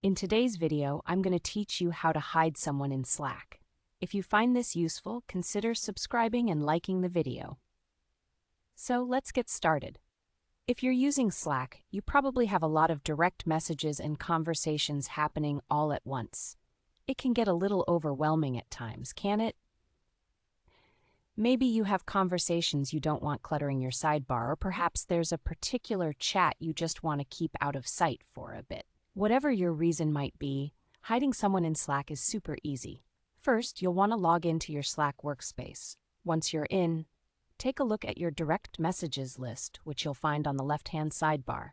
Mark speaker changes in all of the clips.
Speaker 1: In today's video, I'm going to teach you how to hide someone in Slack. If you find this useful, consider subscribing and liking the video. So let's get started. If you're using Slack, you probably have a lot of direct messages and conversations happening all at once. It can get a little overwhelming at times, can it? Maybe you have conversations you don't want cluttering your sidebar, or perhaps there's a particular chat you just want to keep out of sight for a bit. Whatever your reason might be, hiding someone in Slack is super easy. First, you'll want to log into your Slack workspace. Once you're in, take a look at your direct messages list, which you'll find on the left-hand sidebar.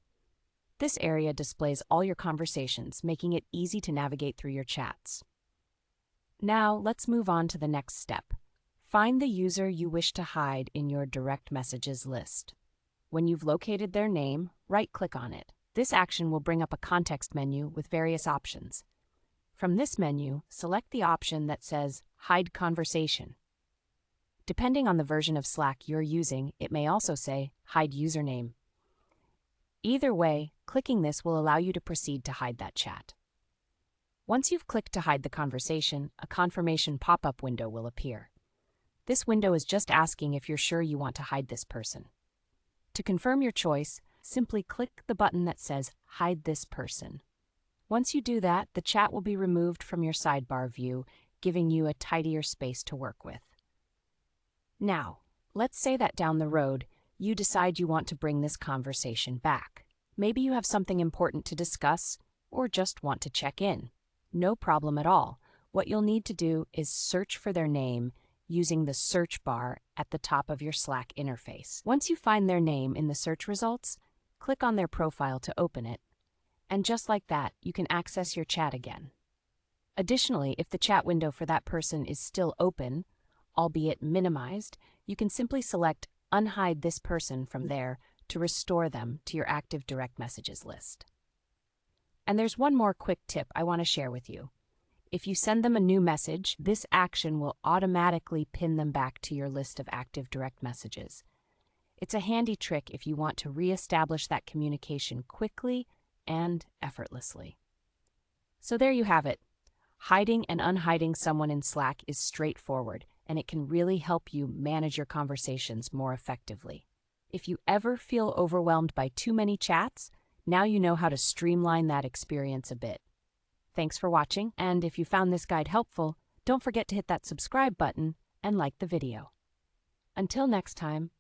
Speaker 1: This area displays all your conversations, making it easy to navigate through your chats. Now, let's move on to the next step. Find the user you wish to hide in your direct messages list. When you've located their name, right-click on it. This action will bring up a context menu with various options. From this menu, select the option that says Hide Conversation. Depending on the version of Slack you're using, it may also say Hide Username. Either way, clicking this will allow you to proceed to hide that chat. Once you've clicked to hide the conversation, a confirmation pop-up window will appear. This window is just asking if you're sure you want to hide this person. To confirm your choice, simply click the button that says Hide this person. Once you do that, the chat will be removed from your sidebar view, giving you a tidier space to work with. Now, let's say that down the road, you decide you want to bring this conversation back. Maybe you have something important to discuss, or just want to check in. No problem at all. What you'll need to do is search for their name using the search bar at the top of your Slack interface. Once you find their name in the search results, click on their profile to open it, and just like that, you can access your chat again. Additionally, if the chat window for that person is still open, albeit minimized, you can simply select Unhide this person from there to restore them to your active direct messages list. And there's one more quick tip I want to share with you. If you send them a new message, this action will automatically pin them back to your list of active direct messages. It's a handy trick if you want to re-establish that communication quickly and effortlessly. So there you have it. Hiding and unhiding someone in Slack is straightforward, and it can really help you manage your conversations more effectively. If you ever feel overwhelmed by too many chats, now you know how to streamline that experience a bit. Thanks for watching, and if you found this guide helpful, don't forget to hit that subscribe button and like the video. Until next time,